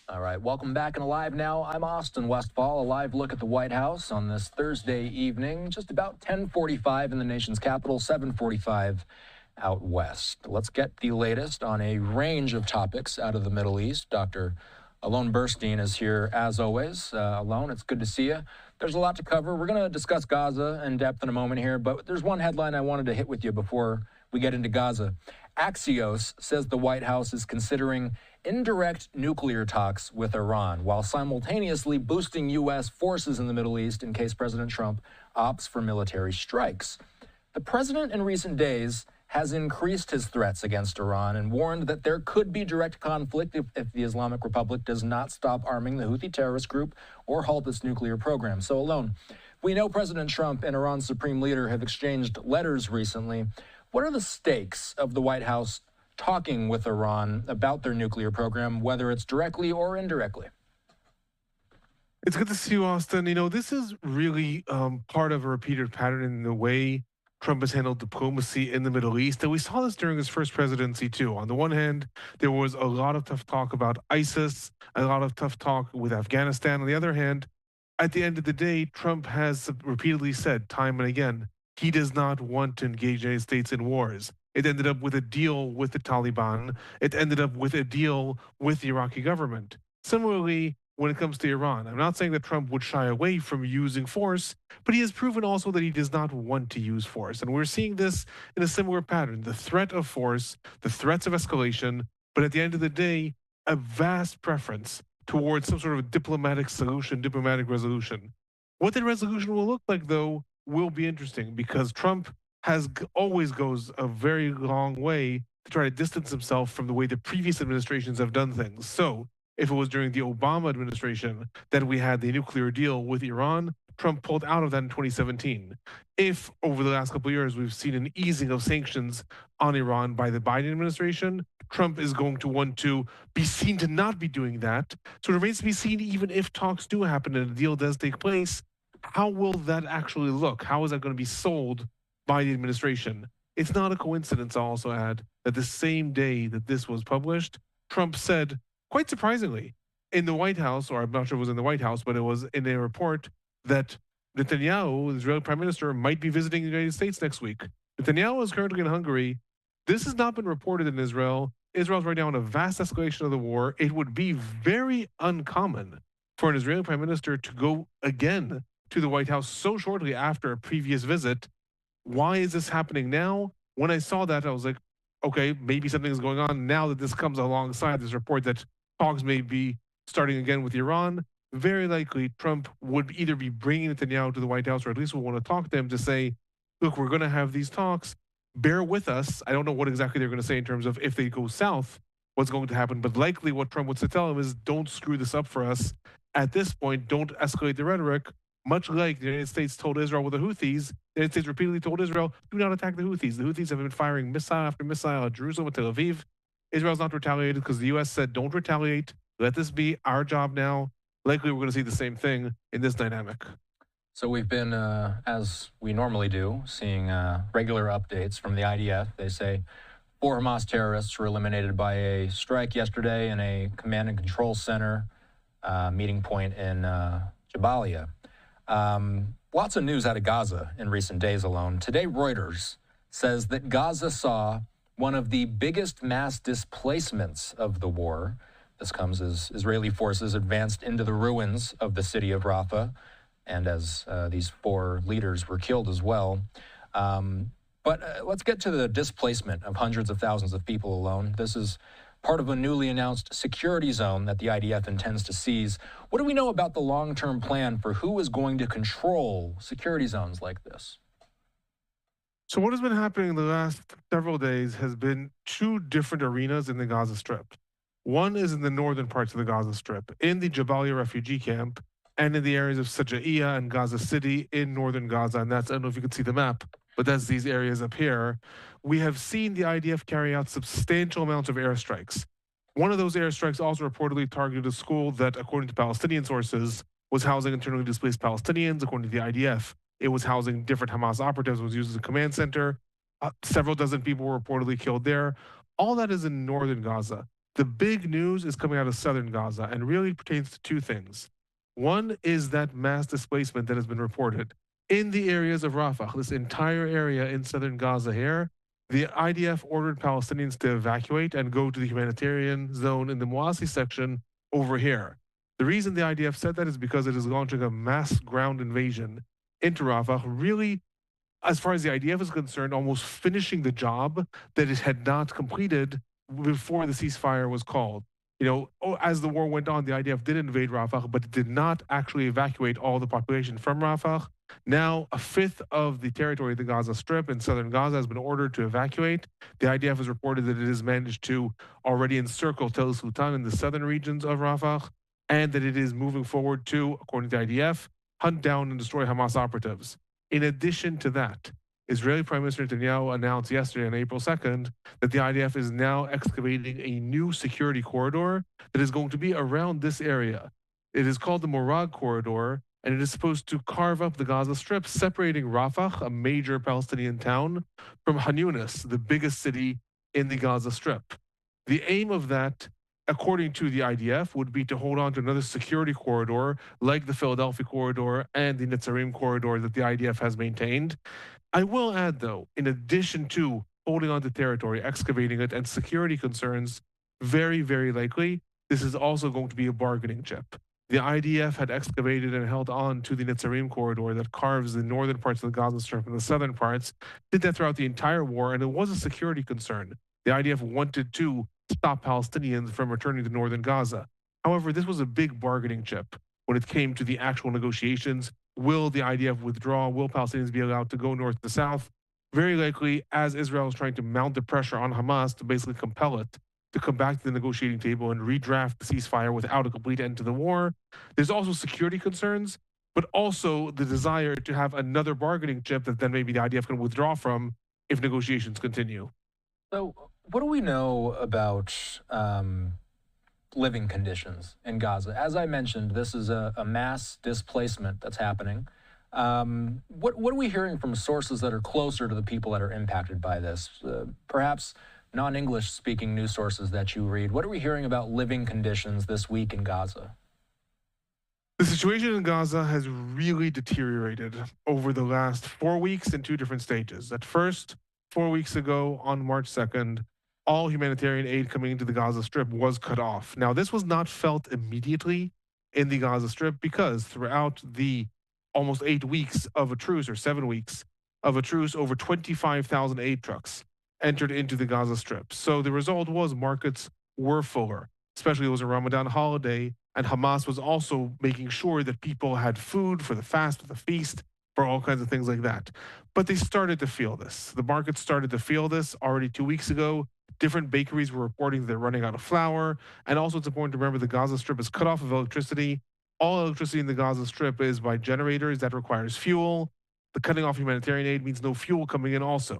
All right, welcome back and alive now. I'm Austin Westfall, a live look at the White House on this Thursday evening, just about 10:45 in the nation's capital, 7:45 out west. Let's get the latest on a range of topics out of the Middle East. Dr. Alon Burstein is here as always. Alon, it's good to see you. There's a lot to cover. We're going to discuss Gaza in depth in a moment here, but there's one headline I wanted to hit with you before we get into Gaza. Axios says the White House is considering indirect nuclear talks with Iran, while simultaneously boosting U.S. forces in the Middle East in case President Trump opts for military strikes. The president in recent days has increased his threats against Iran and warned that there could be direct conflict if the Islamic Republic does not stop arming the Houthi terrorist group or halt its nuclear program. So, Alon, we know President Trump and Iran's supreme leader have exchanged letters recently. What are the stakes of the White House talking with Iran about their nuclear program, whether it's directly or indirectly? It's good to see you, Austin. This is really part of a repeated pattern in the way Trump has handled diplomacy in the Middle East. And we saw this during his first presidency, too. On the one hand, there was a lot of tough talk about ISIS, a lot of tough talk with Afghanistan. On the other hand, at the end of the day, Trump has repeatedly said time and again, he does not want to engage the United States in wars. It ended up with a deal with the Taliban. It ended up with a deal with the Iraqi government. Similarly, when it comes to Iran, I'm not saying that Trump would shy away from using force, but he has proven also that he does not want to use force. And we're seeing this in a similar pattern, the threat of force, the threats of escalation, but at the end of the day, a vast preference towards some sort of diplomatic solution, diplomatic resolution. What that resolution will look like, though, will be interesting because Trump always goes a very long way to try to distance himself from the way the previous administrations have done things. So if it was during the Obama administration that we had the nuclear deal with Iran, Trump pulled out of that in 2017. If over the last couple of years we've seen an easing of sanctions on Iran by the Biden administration, Trump is going to want to be seen to not be doing that. So it remains to be seen, even if talks do happen and a deal does take place, how will that actually look? How is that going to be sold by the administration? It's not a coincidence, I'll also add, that the same day that this was published, Trump said, quite surprisingly, in the White House, or I'm not sure it was in the White House, but it was in a report that Netanyahu, the Israeli prime minister, might be visiting the United States next week. Netanyahu is currently in Hungary. This has not been reported in Israel. Israel's right now in a vast escalation of the war. It would be very uncommon for an Israeli prime minister to go again to the White House so shortly after a previous visit. Why is this happening now? When I saw that, I was like, okay, maybe something is going on now that this comes alongside this report that talks may be starting again with Iran. Very likely Trump would either be bringing Netanyahu to the White House or at least will want to talk to him to say, look, we're going to have these talks. Bear with us. I don't know what exactly they're going to say in terms of if they go south, what's going to happen. But likely what Trump would tell him is don't screw this up for us. At this point, don't escalate the rhetoric. Much like the United States told Israel with the Houthis, the United States repeatedly told Israel, do not attack the Houthis. The Houthis have been firing missile after missile at Jerusalem and Tel Aviv. Israel's not retaliated because the U.S. said, don't retaliate. Let this be our job now. Likely we're going to see the same thing in this dynamic. So we've been, as we normally do, seeing regular updates from the IDF. They say 4 Hamas terrorists were eliminated by a strike yesterday in a command and control center meeting point in Jabalia. Lots of news out of Gaza in recent days alone. Today, Reuters says that Gaza saw one of the biggest mass displacements of the war. This comes as Israeli forces advanced into the ruins of the city of Rafah, and as these 4 leaders were killed as well. But let's get to the displacement of hundreds of thousands of people alone. This is part of a newly announced security zone that the IDF intends to seize. What do we know about the long-term plan for who is going to control security zones like this? So what has been happening in the last several days has been 2 different arenas in the Gaza Strip. One is in the northern parts of the Gaza Strip, in the Jabalia refugee camp, and in the areas of Sajaiya and Gaza City in northern Gaza. And that's, I don't know if you can see the map, but that's these areas up here. We have seen the IDF carry out substantial amounts of airstrikes. One of those airstrikes also reportedly targeted a school that, according to Palestinian sources, was housing internally displaced Palestinians. According to the IDF, it was housing different Hamas operatives, was used as a command center. Several dozen people were reportedly killed there. All that is in northern Gaza. The big news is coming out of southern Gaza and really pertains to two things. One is that mass displacement that has been reported in the areas of Rafah, this entire area in southern Gaza here. The IDF ordered Palestinians to evacuate and go to the humanitarian zone in the Moasi section over here. The reason the IDF said that is because it is launching a mass ground invasion into Rafah, really, as far as the IDF is concerned, almost finishing the job that it had not completed before the ceasefire was called. As the war went on, the IDF did invade Rafah, but it did not actually evacuate all the population from Rafah. Now, a fifth of the territory of the Gaza Strip in southern Gaza has been ordered to evacuate. The IDF has reported that it has managed to already encircle Tel Sultan in the southern regions of Rafah, and that it is moving forward to, according to the IDF, hunt down and destroy Hamas operatives. In addition to that, Israeli Prime Minister Netanyahu announced yesterday on April 2nd that the IDF is now excavating a new security corridor that is going to be around this area. It is called the Morag Corridor, and it is supposed to carve up the Gaza Strip, separating Rafah, a major Palestinian town, from Han Yunis, the biggest city in the Gaza Strip. The aim of that, according to the IDF, would be to hold on to another security corridor like the Philadelphia corridor and the Netzarim corridor that the IDF has maintained. I will add, though, in addition to holding on to territory, excavating it, and security concerns, very, very likely, this is also going to be a bargaining chip. The IDF had excavated and held on to the Netzarim corridor that carves the northern parts of the Gaza Strip and the southern parts, did that throughout the entire war, and it was a security concern. The IDF wanted to stop Palestinians from returning to northern Gaza. However, this was a big bargaining chip when it came to the actual negotiations. Will the IDF withdraw? Will Palestinians be allowed to go north to south? Very likely, as Israel is trying to mount the pressure on Hamas to basically compel it to come back to the negotiating table and redraft the ceasefire without a complete end to the war. There's also security concerns, but also the desire to have another bargaining chip that then maybe the IDF can withdraw from if negotiations continue. So, what do we know about living conditions in Gaza? As I mentioned, this is a mass displacement that's happening. What are we hearing from sources that are closer to the people that are impacted by this? Perhaps non-English speaking news sources that you read. What are we hearing about living conditions this week in Gaza? The situation in Gaza has really deteriorated over the last 4 weeks in two different stages. At first, 4 weeks ago on March 2nd, all humanitarian aid coming into the Gaza Strip was cut off. Now, this was not felt immediately in the Gaza Strip because throughout the almost 8 weeks of a truce, or 7 weeks of a truce, over 25,000 aid trucks entered into the Gaza Strip. So the result was markets were fuller, especially it was a Ramadan holiday, and Hamas was also making sure that people had food for the fast, for the feast, for all kinds of things like that. But they started to feel this. The market started to feel this already 2 weeks ago. Different bakeries were reporting they're running out of flour. And also, it's important to remember the Gaza Strip is cut off of electricity. All electricity in the Gaza Strip is by generators. That requires fuel. The cutting off humanitarian aid means no fuel coming in also.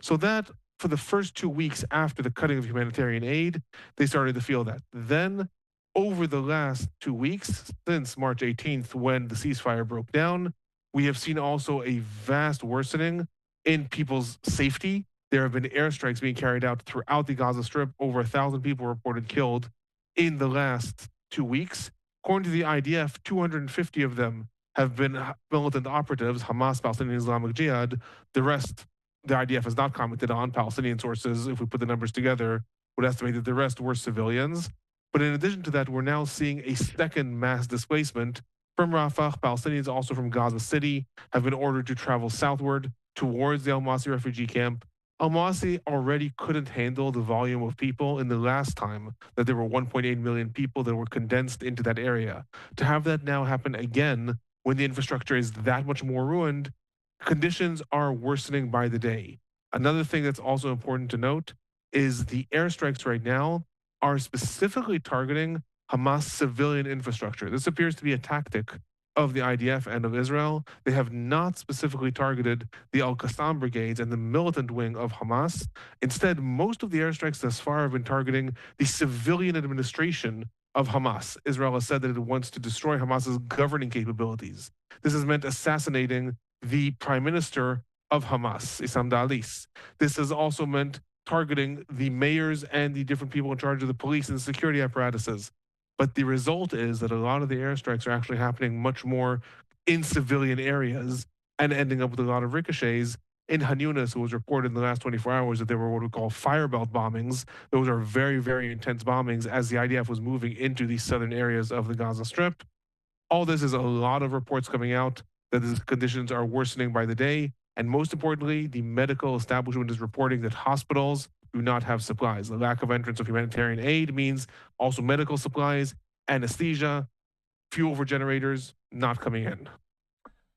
So that, for the first 2 weeks after the cutting of humanitarian aid, they started to feel that. Then, over the last 2 weeks, since March 18th, when the ceasefire broke down, we have seen also a vast worsening in people's safety. There have been airstrikes being carried out throughout the Gaza Strip. Over 1,000 people reported killed in the last 2 weeks. According to the IDF, 250 of them have been militant operatives, Hamas, Palestinian Islamic Jihad. The rest, the IDF has not commented on. Palestinian sources, if we put the numbers together, would estimate that the rest were civilians. But in addition to that, we're now seeing a second mass displacement from Rafah. Palestinians also from Gaza City have been ordered to travel southward towards the Al-Masi refugee camp. Al-Masi already couldn't handle the volume of people in the last time that there were 1.8 million people that were condensed into that area. To have that now happen again when the infrastructure is that much more ruined, conditions are worsening by the day. Another thing that's also important to note is the airstrikes right now are specifically targeting Hamas civilian infrastructure. This appears to be a tactic of the IDF and of Israel. They have not specifically targeted the Al-Qassam brigades and the militant wing of Hamas. Instead, most of the airstrikes thus far have been targeting the civilian administration of Hamas. Israel has said that it wants to destroy Hamas's governing capabilities. This has meant assassinating the prime minister of Hamas, Issam Da'alis. This has also meant targeting the mayors and the different people in charge of the police and the security apparatuses. But the result is that a lot of the airstrikes are actually happening much more in civilian areas and ending up with a lot of ricochets. In Han Yunis, it was reported in the last 24 hours that there were what we call firebelt bombings. Those are very, very intense bombings as the IDF was moving into the southern areas of the Gaza Strip. All this is a lot of reports coming out that the conditions are worsening by the day. And most importantly, the medical establishment is reporting that hospitals do not have supplies. The lack of entrance of humanitarian aid means also medical supplies, anesthesia, fuel for generators not coming in.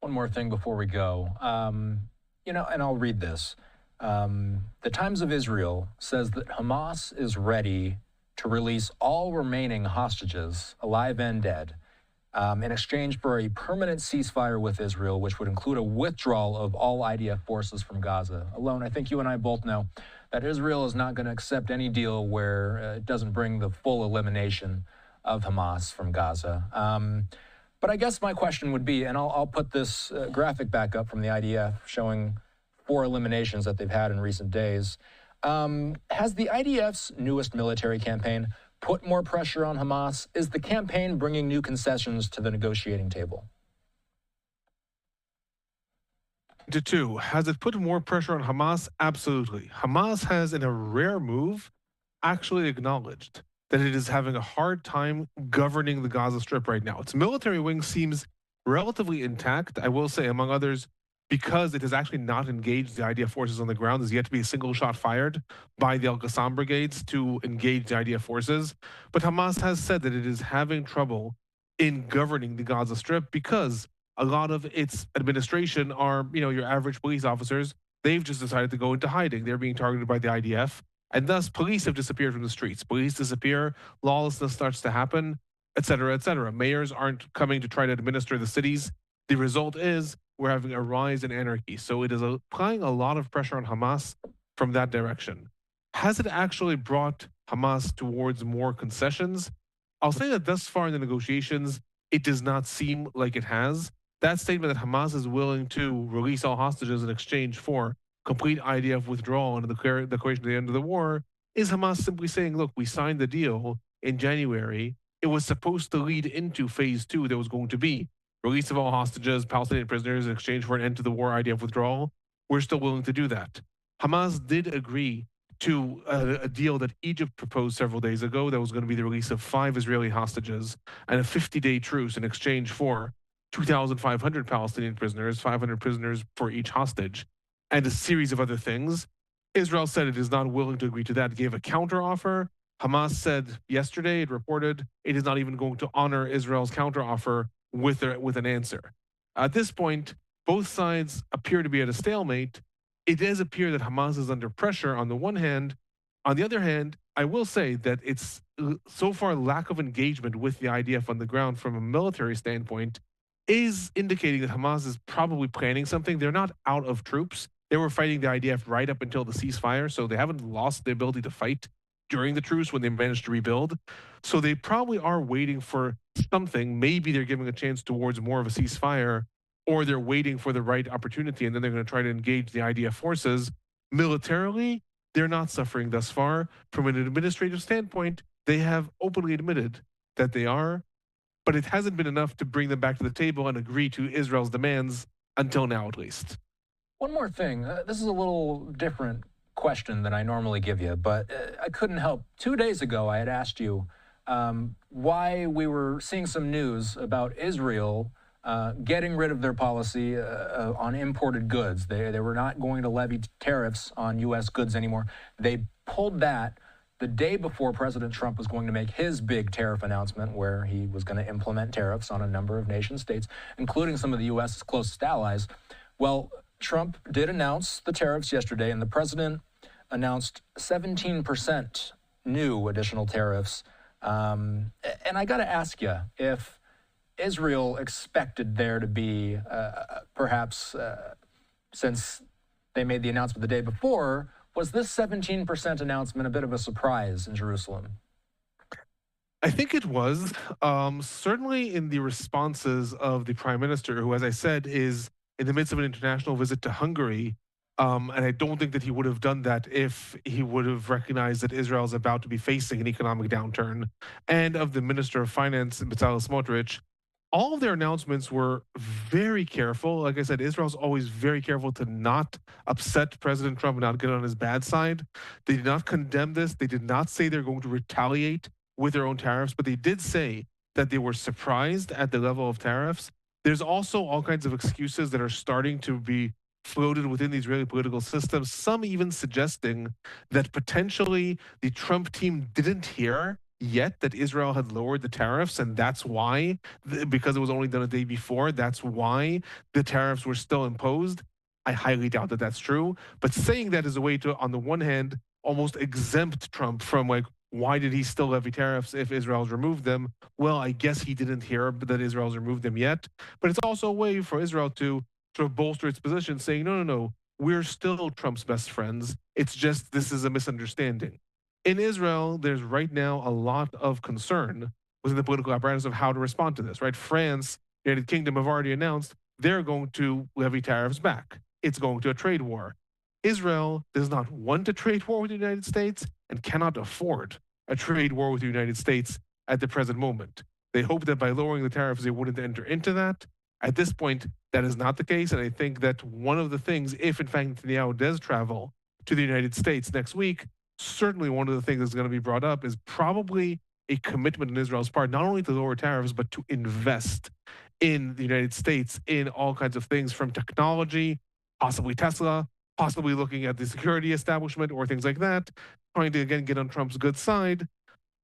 One more thing before we go. And I'll read this. The Times of Israel says that Hamas is ready to release all remaining hostages, alive and dead, in exchange for a permanent ceasefire with Israel, which would include a withdrawal of all IDF forces from Gaza. Alon, I think you and I both know that Israel is not going to accept any deal where it doesn't bring the full elimination of Hamas from Gaza. But I guess my question would be, and I'll put this graphic back up from the IDF showing 4 eliminations that they've had in recent days. Has the IDF's newest military campaign put more pressure on Hamas? Is the campaign bringing new concessions to the negotiating table? To 2, has it put more pressure on Hamas? Absolutely. Hamas has, in a rare move, actually acknowledged that it is having a hard time governing the Gaza Strip right now. Its military wing seems relatively intact, I will say, among others, because it has actually not engaged the IDF forces on the ground. There's yet to be a single shot fired by the Al-Qassam brigades to engage the IDF forces. But Hamas has said that it is having trouble in governing the Gaza Strip because a lot of its administration are, your average police officers. They've just decided to go into hiding. They're being targeted by the IDF. And thus, police have disappeared from the streets. Police disappear, lawlessness starts to happen, et cetera, et cetera. Mayors aren't coming to try to administer the cities. The result is we're having a rise in anarchy. So it is applying a lot of pressure on Hamas from that direction. Has it actually brought Hamas towards more concessions? I'll say that thus far in the negotiations, it does not seem like it has. That statement that Hamas is willing to release all hostages in exchange for complete IDF withdrawal and the declaration of the end of the war is Hamas simply saying, look, we signed the deal in January. It was supposed to lead into phase 2. There was going to be release of all hostages, Palestinian prisoners in exchange for an end to the war, IDF withdrawal. We're still willing to do that. Hamas did agree to a deal that Egypt proposed several days ago that was going to be the release of 5 Israeli hostages and a 50-day truce in exchange for 2,500 Palestinian prisoners, 500 prisoners for each hostage, and a series of other things. Israel said it is not willing to agree to that, gave a counteroffer. Hamas said yesterday, it reported, it is not even going to honor Israel's counteroffer with an answer. At this point, both sides appear to be at a stalemate. It does appear that Hamas is under pressure on the one hand. On the other hand, I will say that it's so far lack of engagement with the IDF on the ground from a military standpoint is indicating that Hamas is probably planning something. They're not out of troops. They were fighting the IDF right up until the ceasefire, so they haven't lost the ability to fight during the truce when they managed to rebuild. So they probably are waiting for something. Maybe they're giving a chance towards more of a ceasefire, or they're waiting for the right opportunity, and then they're going to try to engage the IDF forces. Militarily, they're not suffering thus far. From an administrative standpoint, they have openly admitted that they are, but it hasn't been enough to bring them back to the table and agree to Israel's demands until now, at least. One more thing. This is a little different question than I normally give you, but I couldn't help. 2 days ago, I had asked you why we were seeing some news about Israel getting rid of their policy on imported goods. They were not going to levy tariffs on U.S. goods anymore. They pulled that the day before President Trump was going to make his big tariff announcement, where he was going to implement tariffs on a number of nation states, including some of the U.S.'s closest allies. Well, Trump did announce the tariffs yesterday, and the president announced 17% new additional tariffs. And I got to ask you, if Israel expected there to be, perhaps since they made the announcement the day before, was this 17% announcement a bit of a surprise in Jerusalem? I think it was. Certainly in the responses of the prime minister, who, as I said, is in the midst of an international visit to Hungary. And I don't think that he would have done that if he would have recognized that Israel is about to be facing an economic downturn. And of the Minister of Finance, Bezalel Smotrich, all of their announcements were very careful. Like I said, Israel's always very careful to not upset President Trump and not get on his bad side. They did not condemn this. They did not say they're going to retaliate with their own tariffs, but they did say that they were surprised at the level of tariffs. There's also all kinds of excuses that are starting to be floated within the Israeli political system, some even suggesting that potentially the Trump team didn't hear yet that Israel had lowered the tariffs, and that's why, because it was only done a day before, that's why the tariffs were still imposed. I highly doubt that that's true, but saying that is a way to, on the one hand, almost exempt Trump from like, why did he still levy tariffs if Israel's removed them? Well, I guess he didn't hear that Israel's removed them yet, but it's also a way for Israel to sort of bolster its position, saying, no, no, no, we're still Trump's best friends. It's just this is a misunderstanding. In Israel, there's right now a lot of concern within the political apparatus of how to respond to this, right? France, the United Kingdom have already announced they're going to levy tariffs back. It's going to a trade war. Israel does not want a trade war with the United States and cannot afford a trade war with the United States at the present moment. They hope that by lowering the tariffs, they wouldn't enter into that. At this point, that is not the case. And I think that one of the things, if in fact Netanyahu does travel to the United States next week, certainly one of the things that's going to be brought up is probably a commitment on Israel's part, not only to lower tariffs, but to invest in the United States in all kinds of things from technology, possibly Tesla, possibly looking at the security establishment or things like that, trying to, again, get on Trump's good side,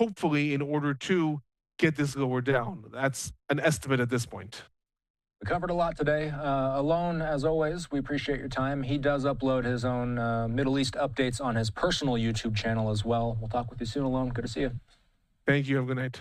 hopefully in order to get this lower down. That's an estimate at this point. We covered a lot today. Alon, as always, we appreciate your time. He does upload his own Middle East updates on his personal YouTube channel as well. We'll talk with you soon, Alon. Good to see you. Thank you. Have a good night.